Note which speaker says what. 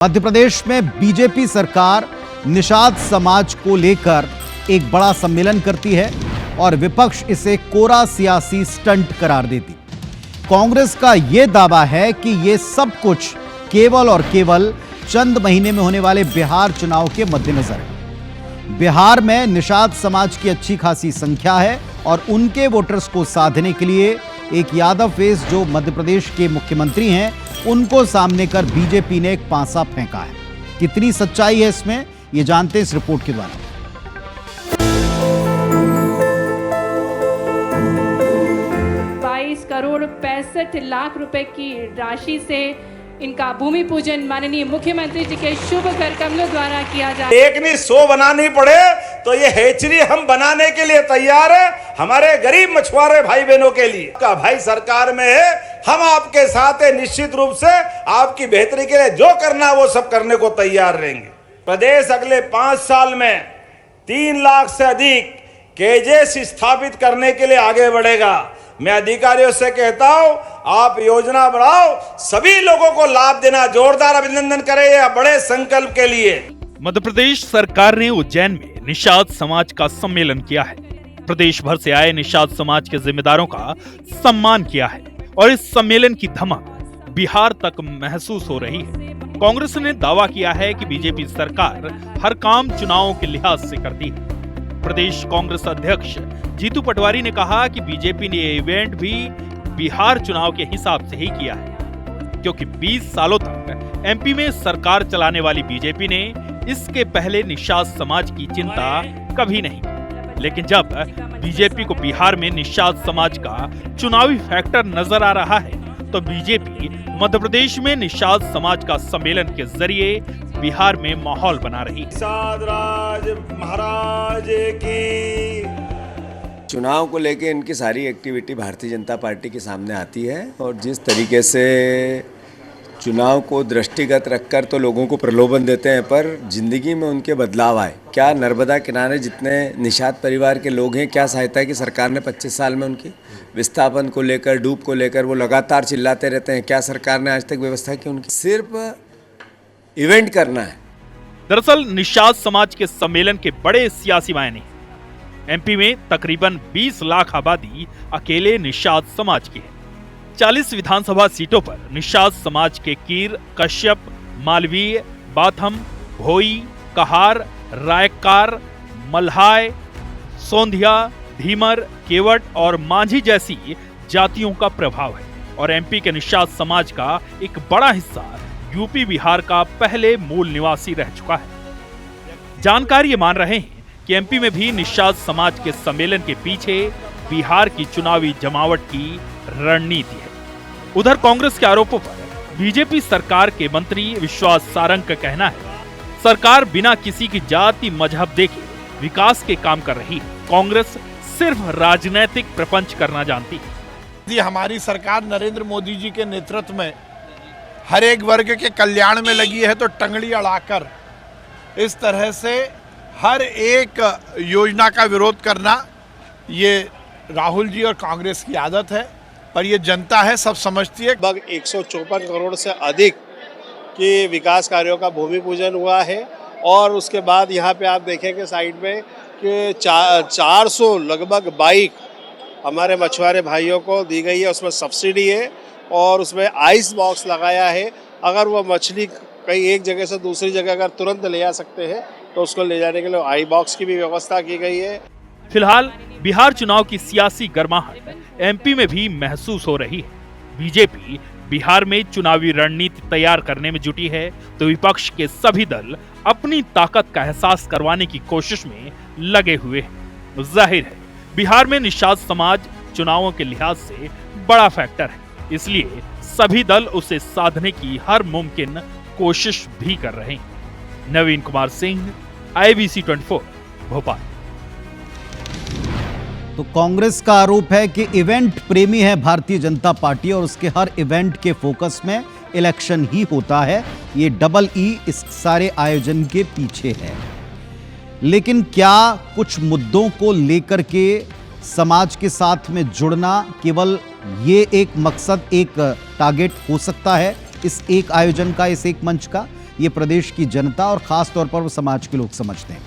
Speaker 1: मध्य प्रदेश में बीजेपी सरकार निषाद समाज को लेकर एक बड़ा सम्मेलन करती है और विपक्ष इसे कोरा सियासी स्टंट करार देती। कांग्रेस का यह दावा है कि यह सब कुछ केवल और केवल चंद महीने में होने वाले बिहार चुनाव के मद्देनजर है। बिहार में निषाद समाज की अच्छी खासी संख्या है और उनके वोटर्स को साधने के लिए एक यादव फेस जो मध्य प्रदेश के मुख्यमंत्री हैं उनको सामने कर बीजेपी ने एक पासा फेंका है। कितनी सच्चाई है इसमें, ये जानते हैं इस रिपोर्ट के द्वारा।
Speaker 2: करोड़ 65 लाख रुपए की राशि से इनका भूमि पूजन माननीय मुख्यमंत्री जी के शुभ कर कमलों द्वारा किया जा।
Speaker 3: एक नहीं 100 बनानी पड़े तो ये हैचरी हम बनाने के लिए तैयार है, हमारे गरीब मछुआरे भाई बहनों के लिए। का भाई सरकार में है, हम आपके साथ है, निश्चित रूप से आपकी बेहतरी के लिए जो करना वो सब करने को तैयार रहेंगे। प्रदेश अगले 5 साल में 3 लाख से अधिक केजेस स्थापित करने के लिए आगे बढ़ेगा। मैं अधिकारियों से कहता हूं, आप योजना बनाओ, सभी लोगों को लाभ देना। जोरदार अभिनंदन करें यह बड़े संकल्प के लिए।
Speaker 4: मध्य प्रदेश सरकार ने उज्जैन में निषाद समाज का सम्मेलन किया है। प्रदेश भर से आए निषाद समाज के जिम्मेदारों का सम्मान किया है और इस सम्मेलन की धमक बिहार तक महसूस हो रही है। कांग्रेस ने दावा किया है कि बीजेपी सरकार हर काम चुनावों के लिहाज से करती है। प्रदेश कांग्रेस अध्यक्ष जीतू पटवारी ने कहा कि बीजेपी ने ये इवेंट भी बिहार चुनाव के हिसाब से ही किया है, क्योंकि 20 सालों तक एमपी में सरकार चलाने वाली बीजेपी ने इसके पहले निषाद समाज की चिंता कभी नहीं की। लेकिन जब बीजेपी को बिहार में निषाद समाज का चुनावी फैक्टर नजर आ रहा है, तो बीजेपी मध्य प्रदेश में निषाद समाज का सम्मेलन के जरिए बिहार में माहौल बना रही है।
Speaker 3: निषाद राज महाराज की
Speaker 5: चुनाव को लेकर इनकी सारी एक्टिविटी भारतीय जनता पार्टी के सामने आती है और जिस तरीके से चुनाव को दृष्टिगत रखकर तो लोगों को प्रलोभन देते हैं, पर जिंदगी में उनके बदलाव आए। क्या नर्मदा किनारे जितने निषाद परिवार के लोग हैं, क्या सहायता की सरकार ने 25 साल में उनकी विस्थापन को लेकर, डूब को लेकर वो लगातार चिल्लाते रहते हैं, क्या सरकार ने आज तक व्यवस्था की उनकी? सिर्फ इवेंट करना है।
Speaker 4: दरअसल निषाद समाज के सम्मेलन के बड़े सियासी मायने। एमपी में तकरीबन 20 लाख आबादी अकेले निषाद समाज की है। 40 विधानसभा सीटों पर निषाद समाज के कीर, कश्यप, मालवीय, बाथम, भोई, कहार, रायकार, मल्हाय, सोंधिया, धीमर, केवट और मांझी जैसी जातियों का प्रभाव है और एमपी के निषाद समाज का एक बड़ा हिस्सा यूपी बिहार का पहले मूल निवासी रह चुका है। जानकार ये मान रहे हैं कि एमपी में भी निषाद समाज के सम्मेलन के पीछे बिहार की चुनावी जमावट की रणनीति है। उधर कांग्रेस के आरोपों पर बीजेपी सरकार के मंत्री विश्वास सारंग का कहना है, सरकार बिना किसी की जाति मजहब देखे विकास के काम कर रही है। कांग्रेस सिर्फ राजनीतिक प्रपंच करना जानती है।
Speaker 6: हमारी सरकार नरेंद्र मोदी जी के नेतृत्व में हर एक वर्ग के कल्याण में लगी है, तो टंगड़ी अड़ाकर इस तरह से हर एक योजना का विरोध करना ये राहुल जी और कांग्रेस की आदत है, पर ये जनता है, सब समझती है।
Speaker 7: लगभग 154 करोड़ से अधिक के विकास कार्यों का भूमि पूजन हुआ है और उसके बाद यहाँ पे आप देखेंगे साइड में कि 400 लगभग बाइक हमारे मछुआरे भाइयों को दी गई है। उसमें सब्सिडी है और उसमें आइस बॉक्स लगाया है। अगर वो मछली कहीं एक जगह से दूसरी जगह अगर तुरंत ले जा सकते हैं तो उसको ले जाने के लिए आई बॉक्स की भी व्यवस्था की गई है।
Speaker 4: फिलहाल बिहार चुनाव की सियासी गर्माहट एमपी में भी महसूस हो रही है। बीजेपी बिहार में चुनावी रणनीति तैयार करने में जुटी है, तो विपक्ष के सभी दल अपनी ताकत का एहसास करवाने की कोशिश में लगे हुए हैं। जाहिर है बिहार में निषाद समाज चुनावों के लिहाज से बड़ा फैक्टर है, इसलिए सभी दल उसे साधने की हर मुमकिन कोशिश भी कर रहे हैं। नवीन कुमार सिंह, IBC 24, भोपाल।
Speaker 1: तो कांग्रेस का आरोप है कि इवेंट प्रेमी है भारतीय जनता पार्टी और उसके हर इवेंट के फोकस में इलेक्शन ही होता है। ये डबल ई इस सारे आयोजन के पीछे है। लेकिन क्या कुछ मुद्दों को लेकर के समाज के साथ में जुड़ना केवल ये एक मकसद, एक टारगेट हो सकता है इस एक आयोजन का, इस एक मंच का? ये प्रदेश की जनता और खास तौर पर वो समाज के लोग समझते हैं।